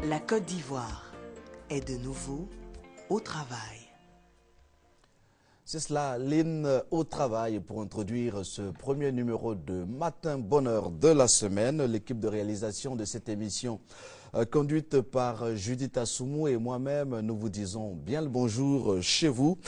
La Côte d'Ivoire est de nouveau au travail. C'est cela, Lynn au travail pour introduire ce premier numéro de Matin Bonheur de la semaine. L'équipe de réalisation de cette émission conduite par Judith Assoumou et moi-même, nous vous disons bien le bonjour chez vous.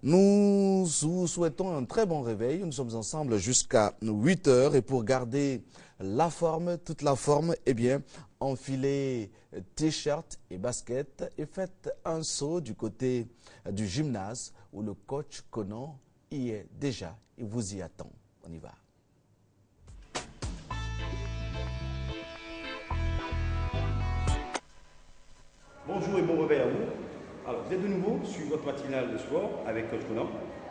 Nous vous souhaitons un très bon réveil. Nous sommes ensemble jusqu'à 8 h et pour garder la forme, toute la forme, eh bien, enfilez t-shirt et basket et faites un saut du côté du gymnase où le coach Conan y est déjà. Il vous y attend. On y va. Bonjour et bon réveil à vous. Alors, vous êtes de nouveau sur votre matinale de sport avec Coach Conan.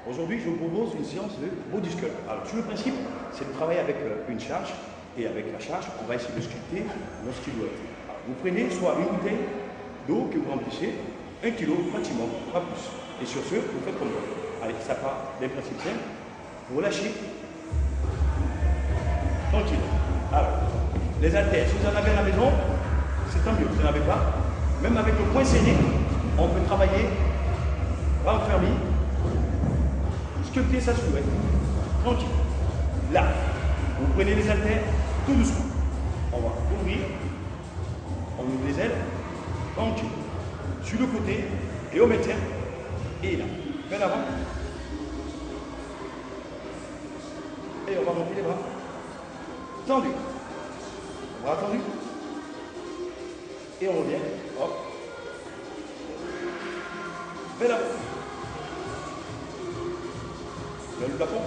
Aujourd'hui, je vous propose une séance de body sculpt. Alors, sur le principe, c'est de travailler avec une charge et avec la charge, on va essayer de sculpter nos silhouettes. Vous prenez soit une bouteille d'eau que vous remplissez, 1 kg maximum, pas plus. Et sur ce, vous faites comme moi. Allez, ça part des principes simples. Vous relâchez. Tranquille. Alors, les haltères, si vous en avez à la maison, c'est tant mieux. Vous n'en avez pas. Même avec le poing serré, on peut travailler, renfermer, sculpter sa silhouette. Tranquille. Là, vous prenez les haltères tout doucement. On va ouvrir. On ouvre les ailes. Tranquille. Sur le côté et au maintien. Et là. Vers l'avant. Et on va monter les bras. Tendu. Bras tendus. Et on revient. Hop. Vers l'avant. Vers le plafond.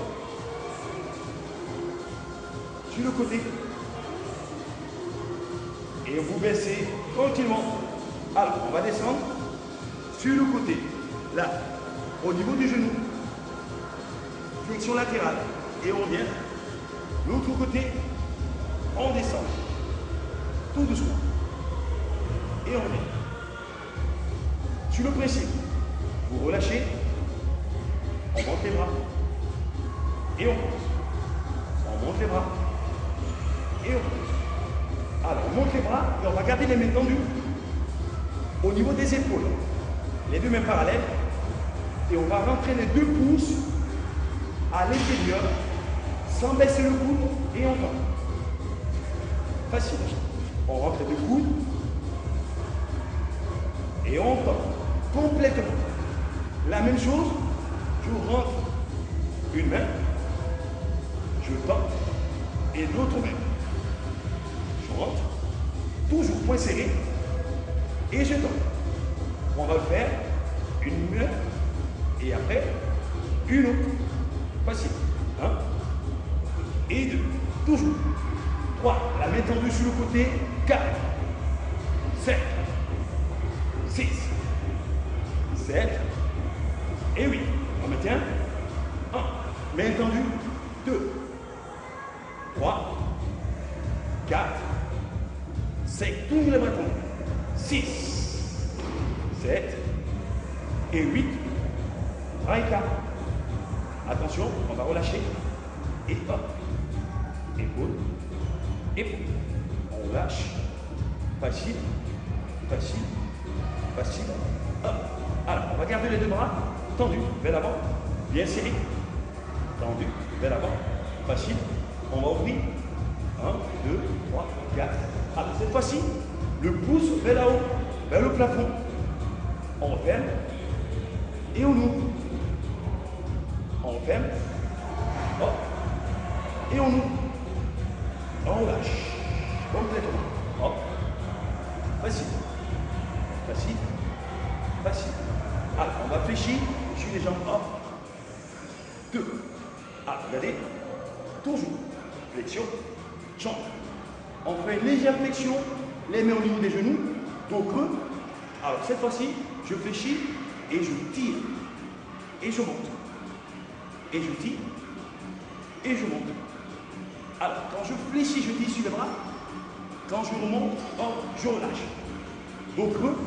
Sur le côté. Et vous baissez tranquillement. Alors, on va descendre sur le côté. Là, au niveau du genou. Flexion latérale. Et on revient. L'autre côté, on descend. Tout doucement. Et on revient. Sur le principe, vous relâchez. On monte les bras. Et on pose. On monte les bras. Et on pose. Alors, on monte les bras et on va garder les mains tendues au niveau des épaules. Les deux mains parallèles. Et on va rentrer les 2 pouces à l'intérieur sans baisser le coude et on tend. Facile. On rentre les 2 coudes et on tend complètement. La même chose, je rentre une main, je tends et l'autre main. Je rentre, toujours point serré et je tends. On va le faire une heure et après une autre. Facile. 1 et 2. Toujours. 3. La main tendue sur le côté. 4, 7, 6, 7 et 8. On maintient. 1. Main tendue. 2, 3, 4, 5. Toujours les bras tendus. 6, 7 et 8. Bras écart. Attention, on va relâcher. Et hop. Épaule. Épaule. On relâche. Facile. Facile. Facile. Hop. Alors, on va garder les deux bras tendus vers l'avant. Bien serré. Tendu vers l'avant. Facile. On va ouvrir. 1, 2, 3, 4. Alors, cette fois-ci, le pouce vers là-haut, vers le plafond. On referme. Et on ouvre. On referme. Hop. Et on ouvre. On lâche. Complètement. Hop. Facile. Facile. Facile. Alors, on va fléchir sur les jambes. Hop. 2. Alors, regardez. Toujours. Flexion. Jambe. On fait une légère flexion. Les mains au niveau des genoux. Dos creux. Alors, cette fois-ci, je fléchis et je tire. Et je monte. Et je tire. Et je monte. Alors, quand je fléchis, je tire sur les bras. Quand je remonte, hop, je relâche. Dos creux,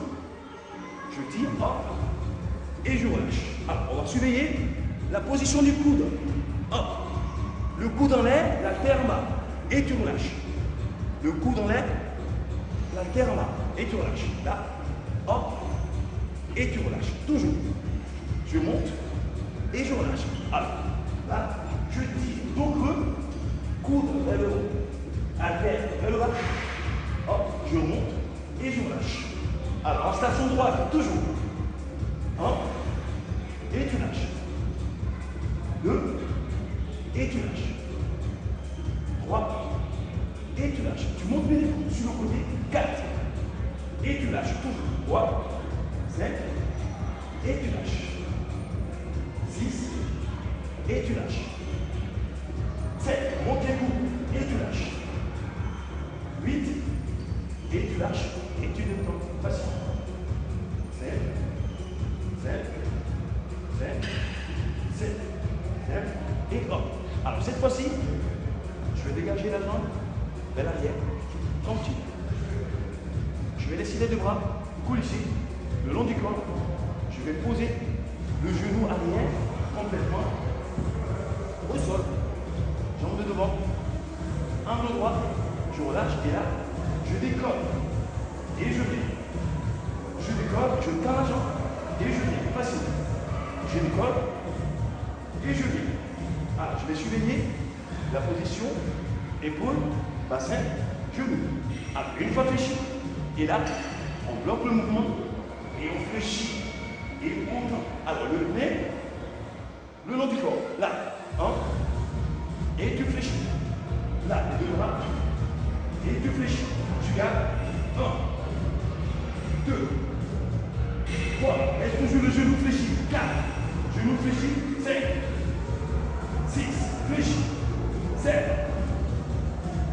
je tire, hop, et je relâche. Alors, on va surveiller la position du coude. Hop, le coude en l'air, la terre en bas, et tu relâches. Le coude en l'air, la terre en bas, et tu relâches. Là, hop, et tu relâches. Toujours. Je monte, et je relâche. Alors, là, je tire, dos creux, coude vers le haut, haltère vers le bas, hop, je monte et je relâche. Alors en station droite, toujours. 1 et tu lâches. 2 et tu lâches. 3 et tu lâches. Tu montes bien les coudes sur le côté. 4 et tu lâches. Toujours. 3, 5 et tu lâches. 6 et tu lâches. 7, monte les coudes et tu lâches. 8 et tu lâches et tu détends. Facile. 7, 7, 7, 7, 7 et hop. Alors cette fois-ci, je vais dégager la jambe vers l'arrière. Tranquille. Je vais laisser les deux bras coulisser le long du corps. Je vais poser le genou arrière complètement au sol. Jambe de devant, angle droit, je relâche et là, je décolle et je viens. Je décolle, je tends la jambe et je viens. Facile. Je décolle et je viens. Alors, je vais surveiller la position, épaule, bassin, genou. Alors, une fois fléchi. Et là, on bloque le mouvement et on fléchit et on tend. Alors, le nez, le long du corps. Là, 1. Et tu fléchis. Là, les deux bras. Et tu fléchis. Tu gardes. 1, 2, 3. Est-ce que le genou fléchit? 4. Genou fléchit. 5, 6. Fléchis. 7,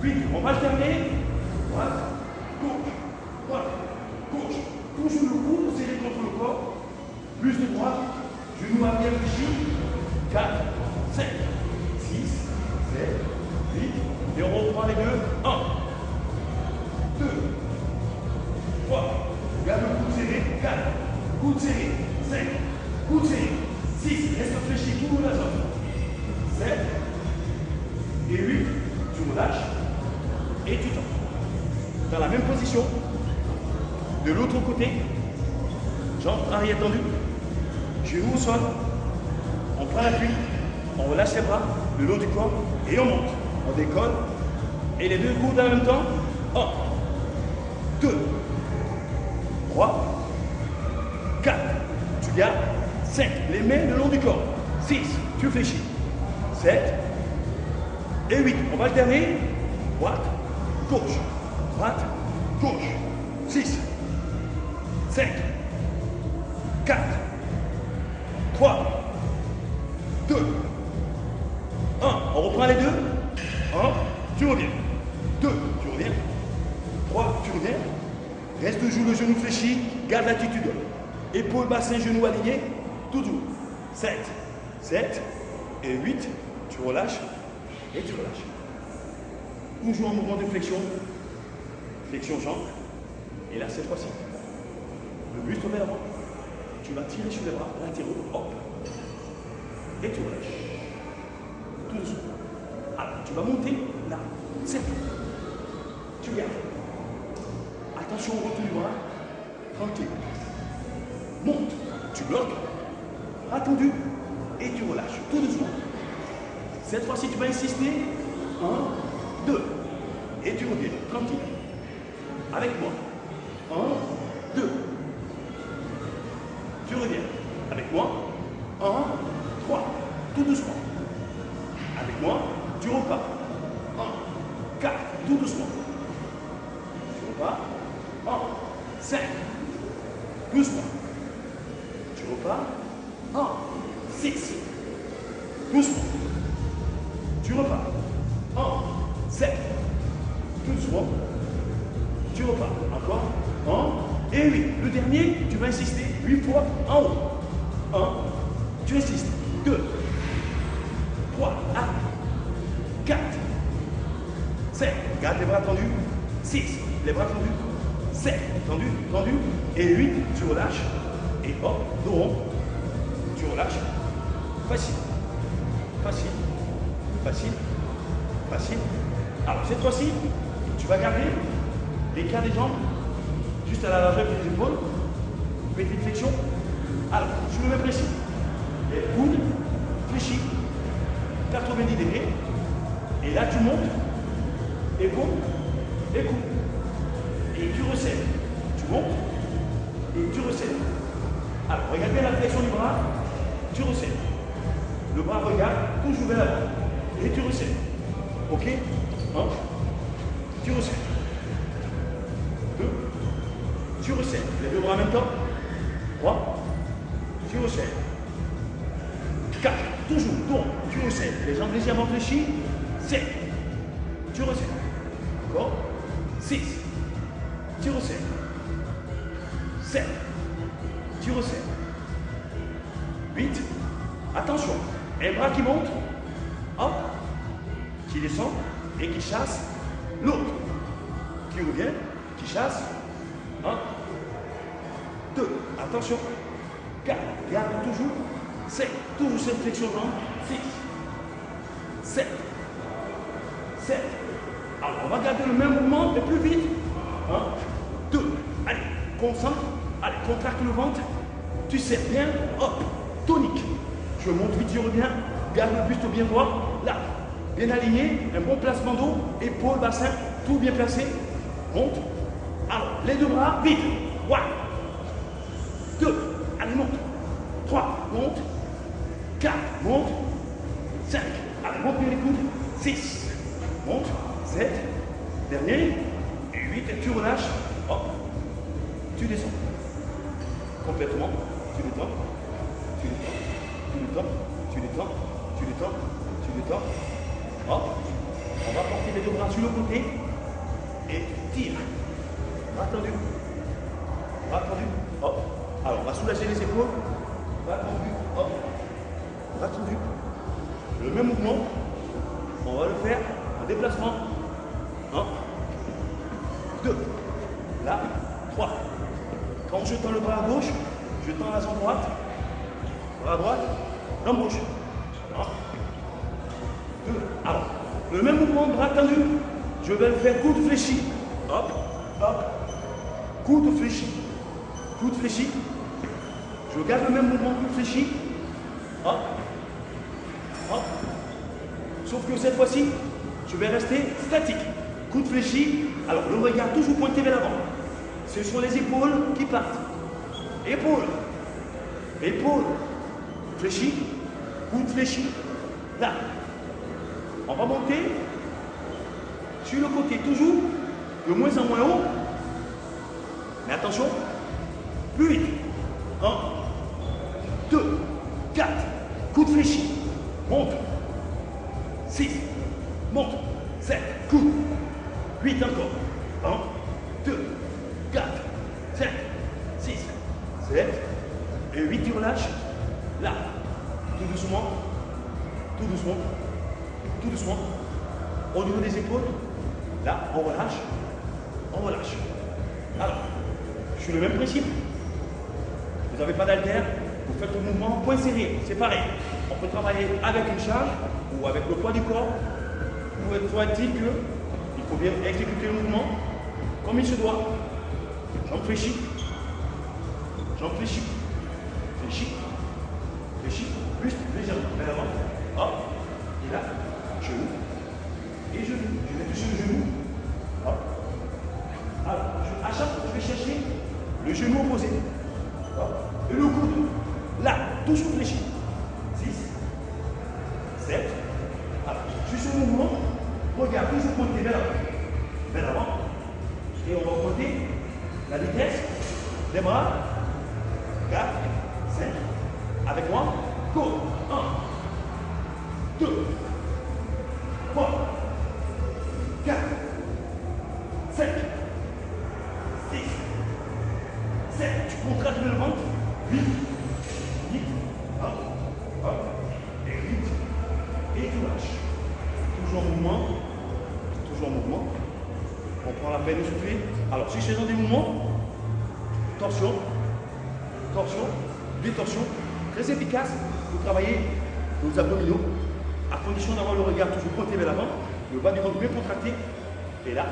8. On va alterner. Droite, gauche, droite, gauche. Toujours le coude serré contre le corps. Plus de droite. Genou à bien fléchi. 4, 5, 6, 7, 8, et on reprend les deux. 1, 2, 3, garde le coude serré. 4, coude serré. 5, coude serré. 6, reste fléchi, tout la zone. 7 et 8, tu relâches et tu tends. Dans la même position, de l'autre côté, jambe arrière tendue, genou au sol, on prend l'appui, on relâche les bras, le long du corps, et on monte. On décolle, et les deux coudes en même temps. 1, 2, 3, 4, tu gardes. 5, les mains le long du corps. 6, tu fléchis. 7 et 8, on va alterner. Droite, gauche, droite, gauche. 6, 5, 4, 3, 2, 1. On reprend les deux. 1, tu reviens. 2, tu reviens. 3, tu reviens. Reste toujours le genou fléchi, garde l'attitude. Épaule, bassin, genou aligné. Toujours. 7, 7 et 8. Tu relâches et tu relâches. Toujours en mouvement de flexion. Flexion jambe. Et là, cette fois-ci, le buste vers l'avant. Tu vas tirer sur les bras latéraux. Hop. Et tu relâches. Tout doucement. Alors, tu vas monter là. 7. Tu gardes. Attention au retour du bras. Tranquille. Monte. Tu bloques. Bras tendu. Et tu relâches. Tout doucement. Cette fois-ci, tu vas insister. 1, 2. Et tu reviens. Tranquille. Avec moi. 1, 2. Tu reviens. Avec moi. 1, 3. Tout doucement. Avec moi. Tu repars. 1, 4. Tout doucement. Tu repars. 1, 5. Doucement. Tu repars. 1, 6. Doucement. Tu repars. 1, 7. Tout doucement. Tu repars. Encore. 1 et 8. Le dernier, tu vas insister 8 fois en haut. 1. Tu insistes. 2. 3. 4. 5. Garde les bras tendus. 6. Les bras tendus. 7. Tendu, tendu. Et 8. Tu relâches. Et hop, dos rond. Tu relâches. Facile. Facile. Facile. Facile. Alors, cette fois-ci, tu vas garder l'écart des jambes juste à la largeur des épaules. Petite flexion. Alors, je me mets précis. Les coudes fléchis. 90 degrés. Et là, tu montes. Épaule. Et coude. Et tu resserres. Tu montes. Et tu resserres. Alors, regarde bien la flexion du bras. Tu resserres. Le bras regarde toujours vers l'avant. Et tu resserres. Ok? 1. Tu resserres. 2. Tu resserres. Les deux bras en même temps. 3. Tu resserres. 4. Toujours. Donc, tu resserres. Les jambes légèrement fléchies. 7. Tu resserres. Encore. 6. Tu resserres. 7. Tu resserres. 8. Attention. Un bras qui monte. Hop. Qui descend. Et qui chasse. L'autre. Qui revient. Qui chasse. 1. 2. Attention. 4. Garde toujours. 7. Toujours cette flexion jambe. 6. 7. 7. Alors, on va garder le même mouvement, mais plus vite. 1, 2. Allez, concentre. Allez, contracte le ventre. Tu serres bien. Hop. Tonique. Je monte vite, je reviens. Garde le buste bien droit. Là. Bien aligné. Un bon placement d'eau. Épaule, bassin. Tout bien placé. Monte. Alors, les deux bras, vite. 1. 2. Allez, monte. 3. Monte. 4. Monte. 5. Allez, monte bien les coudes. 6. Monte. 7. Dernier. Et 8. Et tu relâches. Hop. Tu descends. Complètement. Tu détends. Tu détends. Tu détends. Tu détends. Tu détends. Tu détends. Hop. On va porter les deux bras sur le côté. Et tire. Bras tendu. Bras tendu. Hop. Alors, on va soulager les épaules. Bras tendu. Hop. Bras tendu. Le même mouvement. On va le faire en déplacement. 1. 2. Là. 3. Quand je tends le bras à gauche, je tends la jambe droite. Bras à droite. Jambe gauche. 1. 2. Alors, le même mouvement, bras tendu. Je vais le faire coude fléchi. Hop. Hop. Coude fléchi. Coude fléchi. Je garde le même mouvement, coude fléchi. Hop. Hop. Sauf que cette fois-ci, je vais rester statique. Coude fléchi. Alors, le regard toujours pointé vers l'avant. Ce sont les épaules qui partent. Épaules. Épaules. Fléchi. Coude fléchi. Là. On va monter sur le côté, toujours de moins en moins haut. Mais attention, plus vite. 1, coude fléchi, monte, 6, monte, 7, coude, 8 encore, 1, 2, 4, 5, 6, 7, et 8 tu relâches, là, tout doucement, tout doucement, tout doucement, au niveau des épaules, là, on relâche, on relâche. Alors, sur le même principe, vous n'avez pas d'haltère, vous faites le mouvement point serré, c'est pareil. On peut travailler avec une charge ou avec le poids du corps. Faut être-il que il faut bien exécuter le mouvement comme il se doit. Jambe fléchie, fléchie, fléchie, juste légèrement, vers l'avant, hop, et là, genou, et genou, je vais toucher le genou, hop. Alors, à chaque fois, je vais chercher le genou opposé, hop, et le coude, là, toujours fléchi, 6, 7, alors, je suis sur le mouvement, regarde, toujours pointer vers l'avant, et on va augmenter la vitesse des bras, 4, 5, avec moi, go, 1, 2, 3, 4, 5, 6, 7, tu contractes le ventre, 8, 8, hop, hop, et 8, et tu lâches. Toujours en mouvement, toujours en mouvement. On prend la peine de souffler. Alors, si je fais dans des mouvements, torsion, torsion, détorsion, très efficace pour travailler nos abdominaux, à condition d'avoir le regard toujours pointé vers l'avant, le bas du ventre bien contracté. Et là,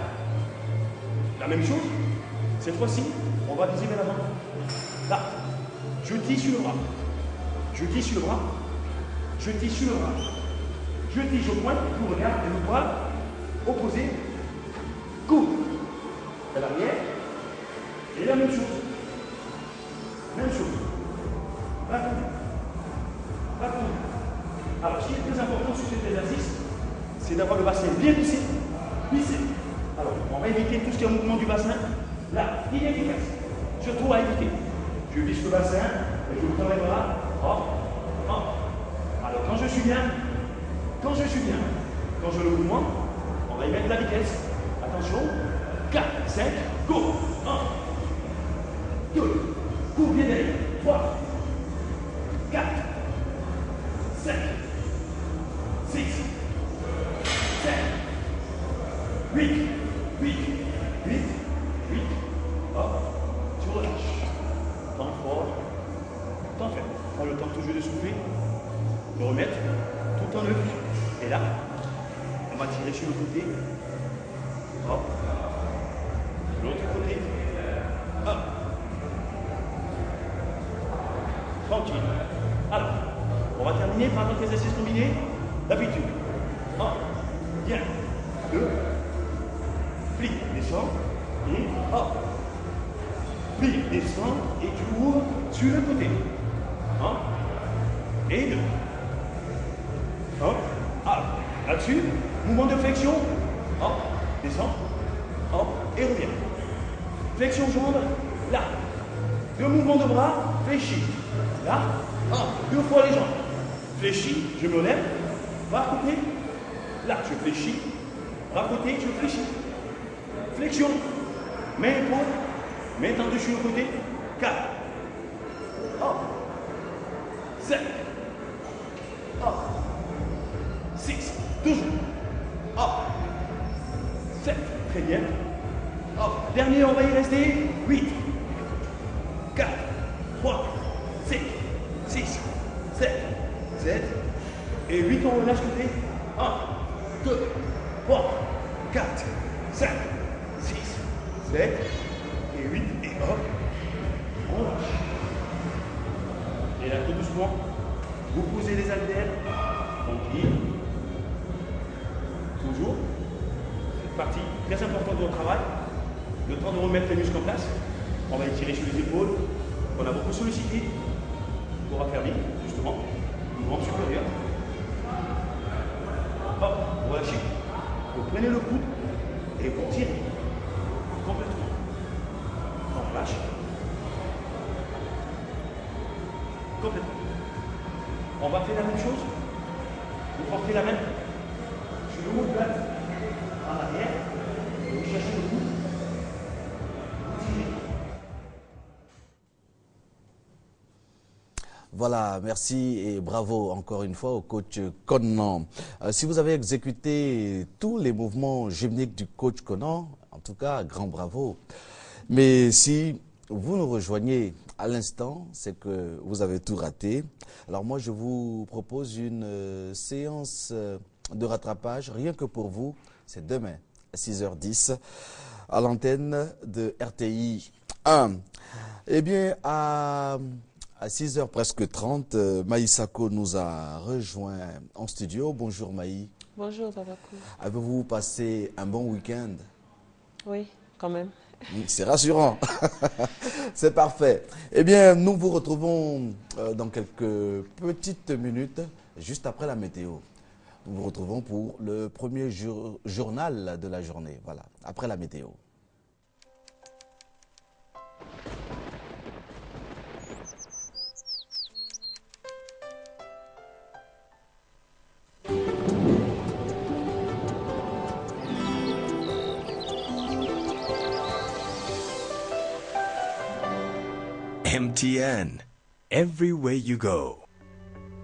la même chose. Cette fois-ci, on va viser vers l'avant. Là, je tisse sur le bras. Je tisse sur le bras. Je tisse sur le bras. Je tisse au point, je regarde, et le bras opposé. Coude. À l'arrière. Et la même chose. Même chose. Raconte. Raconte. Alors, ce qui est très important sur cet exercice, c'est d'avoir le bassin bien vissé. Vissé. Alors, on va éviter tout ce qui est mouvement du bassin. Là, inefficace. Surtout à éviter. Je visse le bassin et je prends les bras. Hop, hop. Alors, quand je suis bien, quand je le mouvement, on va y mettre la vitesse. Attention. 4, 5, go. 1, 2, cours bien derrière. 3, 4, 5, 6, 7, 8, 8, 8, 8, hop, tu relâches. Temps fort, temps faible. Prends le temps toujours de souffler, de remettre tout en œuvre. Et là, on va tirer sur le côté. Hop. L'autre côté. Hop. Tranquille. Alors, on va terminer par notre exercice combiné d'habitude. 1, bien. 2, plie, descend, et hop. Plie, descend, et tu ouvres sur le côté. 1 et 2. Hop. Alors, là-dessus, mouvement de flexion. Hop, descend, hop, et revient. Flexion jambe, là. 2 mouvements de bras, fléchis. Là, 2 fois les jambes. Fléchis, je me lève, va à côté. Là, je fléchis, va à côté, je fléchis. Flexion, main épaule, main tendue sur le côté. 4, hop, 7, hop, 6, toujours, hop, 7, très bien. Hop, dernier, on va y rester. 8, 4, 3, 5, 6, 7, 7, et 8, on relâche côté. 1, 2, 3, 4, 5, 6, 7, et 8, et hop, on lâche. Et là, tout doucement, vous posez les haltères, tranquille. Toujours. Cette partie très importante de votre travail. Le temps de remettre les muscles en place. On va étirer sur les épaules. On a beaucoup sollicité pour affermir, justement, le membre supérieur. Hop, vous relâchez. Vous prenez le coude et vous tirez complètement. On relâche. Complètement. On va faire la même chose. Vous portez la main sur le haut de l'âne, en arrière, et vous cherchez le cou. Vous tirez. Voilà, merci et bravo encore une fois au coach Conan. Si vous avez exécuté tous les mouvements gymniques du coach Conan, en tout cas, grand bravo. Mais si vous nous rejoignez à l'instant, c'est que vous avez tout raté. Alors moi, je vous propose une séance de rattrapage, rien que pour vous. C'est demain à 6h10 à l'antenne de RTI 1. Eh bien, à 6h presque 30, Maï Sako nous a rejoint en studio. Bonjour Maï. Bonjour Babakou. Avez-vous passé un bon week-end? Oui, quand même. C'est rassurant. C'est parfait. Eh bien, nous vous retrouvons dans quelques petites minutes, juste après la météo. Nous vous retrouvons pour le premier journal de la journée. Voilà, après la météo. MTN, everywhere you go.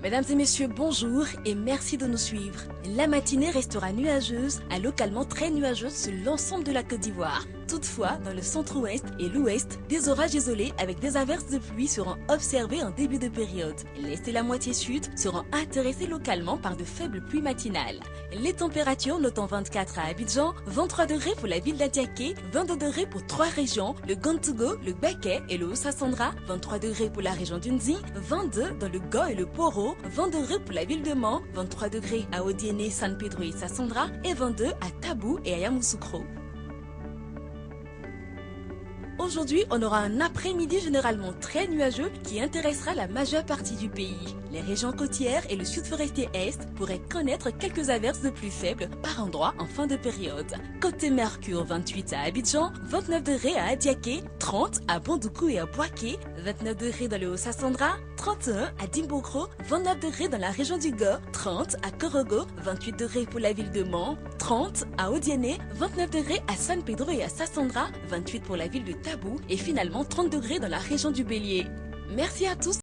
Mesdames et messieurs, bonjour et merci de nous suivre. La matinée restera nuageuse à localement très nuageuse sur l'ensemble de la Côte d'Ivoire. Toutefois, dans le centre-ouest et l'ouest, des orages isolés avec des averses de pluie seront observés en début de période. L'est et la moitié sud seront intéressés localement par de faibles pluies matinales. Les températures notant 24 à Abidjan, 23 degrés pour la ville d'Adiaké, 22 degrés pour 3 régions, le Gantougo, le Baké et le Hauts-Sassandra, 23 degrés pour la région d'Unzi, 22 dans le Go et le Poro, 20 degrés pour la ville de Mans, 23 degrés à Odiéné, San Pedro et Sassandra et 22 à Tabou et à Yamoussoukro. Aujourd'hui, on aura un après-midi généralement très nuageux qui intéressera la majeure partie du pays. Les régions côtières et le sud forestier est pourraient connaître quelques averses de pluie faibles par endroits en fin de période. Côté Mercure, 28 à Abidjan, 29 degrés à Adiaké, 30 à Bondoukou et à Boaké, 29 degrés dans le Haut-Sassandra, 31 à Dimbokro, 29 degrés dans la région du Go, 30 à Korogo, 28 degrés pour la ville de Mans, 30 à Odiéné, 29 degrés à San Pedro et à Sassandra, 28 pour la ville de Tabou et finalement 30 degrés dans la région du Bélier. Merci à tous.